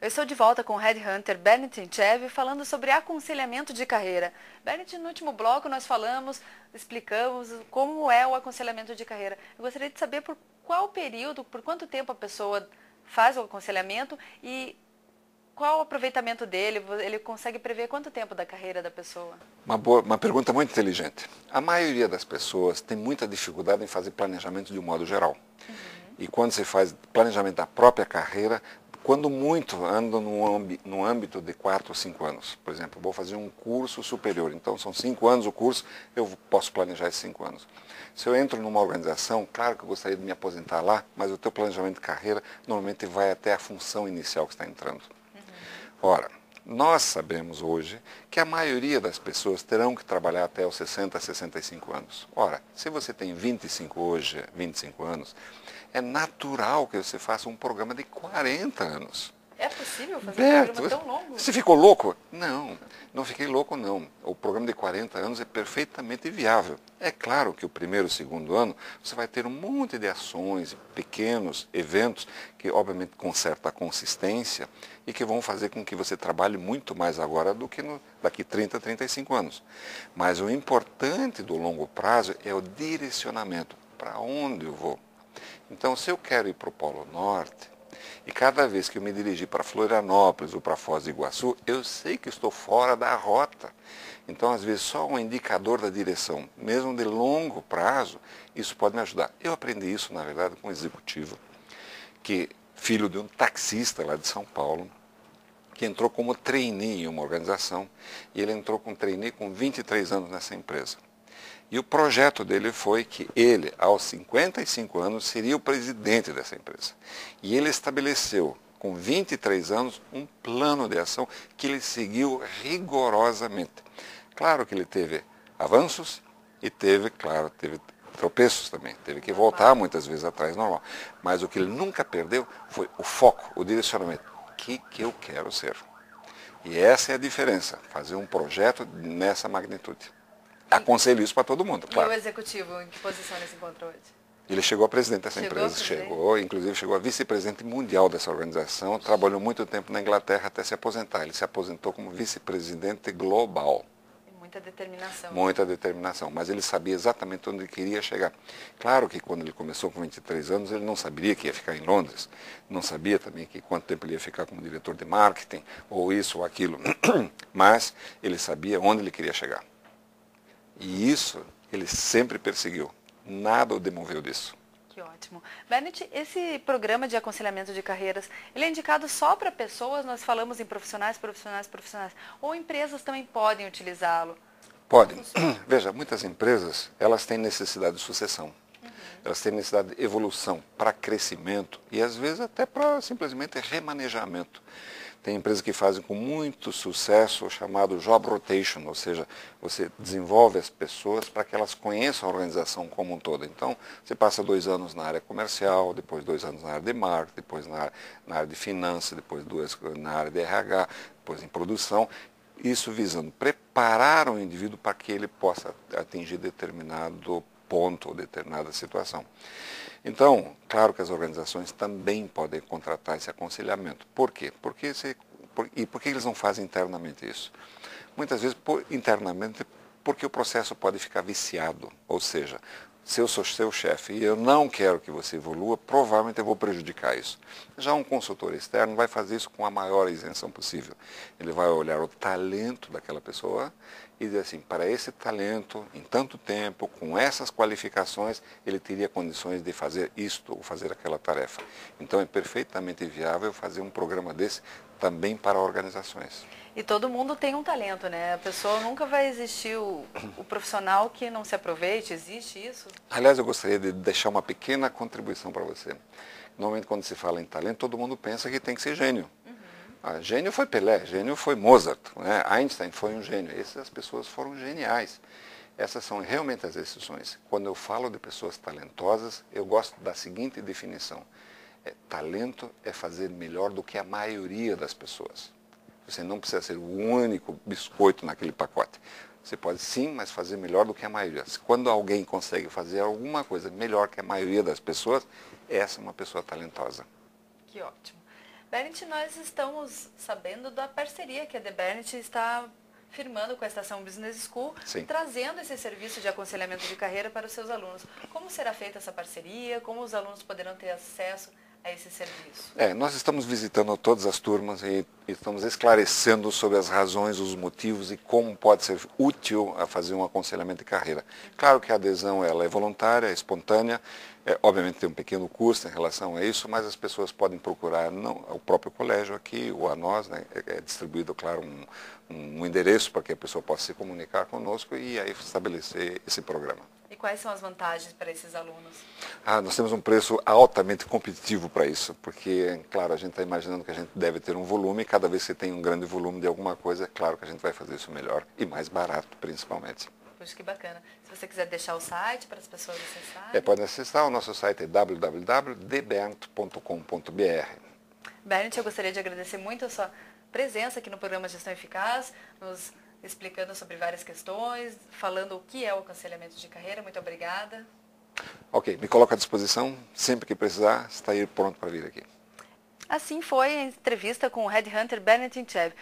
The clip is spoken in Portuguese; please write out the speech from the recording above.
Eu estou de volta com o Headhunter Bennett Tinchev falando sobre aconselhamento de carreira. Bennett, no último bloco nós explicamos como é o aconselhamento de carreira. Eu gostaria de saber por qual período, por quanto tempo a pessoa faz o aconselhamento e qual o aproveitamento dele. Ele consegue prever quanto tempo da carreira da pessoa? Uma pergunta muito inteligente. A maioria das pessoas tem muita dificuldade em fazer planejamento de um modo geral. E quando você faz planejamento da própria carreira, quando muito, anda no âmbito de 4 ou 5 anos. Por exemplo, vou fazer um curso superior, então são 5 anos o curso, eu posso planejar esses 5 anos. Se eu entro numa organização, claro que eu gostaria de me aposentar lá, mas o teu planejamento de carreira normalmente vai até a função inicial que está entrando. Ora, nós sabemos hoje que a maioria das pessoas terão que trabalhar até os 60, 65 anos. Ora, se você tem 25 hoje, 25 anos, é natural que você faça um programa de 40 anos. É possível fazer Beto, um programa tão longo? Você ficou louco? Não, não fiquei louco não. O programa de 40 anos é perfeitamente viável. É claro que o primeiro e o segundo ano você vai ter um monte de ações, pequenos eventos, que obviamente com certa consistência e que vão fazer com que você trabalhe muito mais agora do que daqui 30, 35 anos. Mas o importante do longo prazo é o direcionamento. Para onde eu vou? Então, se eu quero ir para o Polo Norte, e cada vez que eu me dirigir para Florianópolis ou para Foz do Iguaçu, eu sei que estou fora da rota. Então, às vezes, só um indicador da direção, mesmo de longo prazo, isso pode me ajudar. Eu aprendi isso, na verdade, com um executivo, filho de um taxista lá de São Paulo, que entrou como trainee em uma organização, e ele entrou como trainee com 23 anos nessa empresa. E o projeto dele foi que ele, aos 55 anos, seria o presidente dessa empresa. E ele estabeleceu, com 23 anos, um plano de ação que ele seguiu rigorosamente. Claro que ele teve avanços e teve tropeços também. Teve que voltar muitas vezes atrás, normal. Mas o que ele nunca perdeu foi o foco, o direcionamento. O que eu quero ser? E essa é a diferença, fazer um projeto nessa magnitude. Aconselho isso para todo mundo, claro. E o executivo, em que posição ele se encontra hoje? Ele chegou a presidente dessa empresa, inclusive chegou a vice-presidente mundial dessa organização, trabalhou muito tempo na Inglaterra até se aposentar. Ele se aposentou como vice-presidente global. Muita determinação. Muita determinação, mas ele sabia exatamente onde ele queria chegar. Claro que quando ele começou com 23 anos, ele não sabia que ia ficar em Londres, não sabia também que quanto tempo ele ia ficar como diretor de marketing, ou isso ou aquilo, mas ele sabia onde ele queria chegar. E isso ele sempre perseguiu. Nada o demoveu disso. Que ótimo. Bennett, esse programa de aconselhamento de carreiras, ele é indicado só para pessoas, nós falamos em profissionais, ou empresas também podem utilizá-lo? Podem. Veja, muitas empresas, elas têm necessidade de sucessão. Elas têm necessidade de evolução para crescimento e às vezes até para simplesmente remanejamento. Tem empresas que fazem com muito sucesso o chamado job rotation, ou seja, você desenvolve as pessoas para que elas conheçam a organização como um todo. Então, você passa 2 anos na área comercial, depois 2 anos na área de marketing, depois na área de finanças, depois 2 na área de RH, depois em produção. Isso visando preparar o indivíduo para que ele possa atingir determinado ponto ou determinada situação. Então, claro que as organizações também podem contratar esse aconselhamento. Por quê? Por que eles não fazem internamente isso? Muitas vezes, internamente, porque o processo pode ficar viciado. Ou seja, se eu sou seu chefe e eu não quero que você evolua, provavelmente eu vou prejudicar isso. Já um consultor externo vai fazer isso com a maior isenção possível. Ele vai olhar o talento daquela pessoa e dizer assim, para esse talento, em tanto tempo, com essas qualificações, ele teria condições de fazer isto ou fazer aquela tarefa. Então é perfeitamente viável fazer um programa desse também para organizações. E todo mundo tem um talento, né? A pessoa nunca vai existir o profissional que não se aproveite, existe isso? Aliás, eu gostaria de deixar uma pequena contribuição para você. Normalmente quando se fala em talento, todo mundo pensa que tem que ser gênio. Gênio foi Pelé, gênio foi Mozart, né? Einstein foi um gênio. Essas pessoas foram geniais. Essas são realmente as exceções. Quando eu falo de pessoas talentosas, eu gosto da seguinte definição. Talento é fazer melhor do que a maioria das pessoas. Você não precisa ser o único biscoito naquele pacote. Você pode sim, mas fazer melhor do que a maioria. Quando alguém consegue fazer alguma coisa melhor que a maioria das pessoas, essa é uma pessoa talentosa. Que ótimo. Bernet, nós estamos sabendo da parceria que a The Bernet está firmando com a Estação Business School, Sim. trazendo esse serviço de aconselhamento de carreira para os seus alunos. Como será feita essa parceria? Como os alunos poderão ter acesso a esse serviço? Nós estamos visitando todas as turmas e estamos esclarecendo sobre as razões, os motivos e como pode ser útil a fazer um aconselhamento de carreira. Claro que a adesão ela é voluntária, é espontânea, obviamente tem um pequeno custo em relação a isso, mas as pessoas podem procurar o próprio colégio aqui ou a nós, né? É distribuído, claro, um endereço para que a pessoa possa se comunicar conosco e aí estabelecer esse programa. E quais são as vantagens para esses alunos? Nós temos um preço altamente competitivo para isso, porque, claro, a gente está imaginando que a gente deve ter um volume, e cada vez que você tem um grande volume de alguma coisa, é claro que a gente vai fazer isso melhor e mais barato, principalmente. Puxa, que bacana. Se você quiser deixar o site para as pessoas acessarem. Podem acessar, o nosso site é www.dbernt.com.br. Bernet, eu gostaria de agradecer muito a sua presença aqui no programa Gestão Eficaz, nos explicando sobre várias questões, falando o que é o aconselhamento de carreira. Muito obrigada. Ok, me coloco à disposição, sempre que precisar, está aí pronto para vir aqui. Assim foi a entrevista com o Headhunter Bernet Inchev.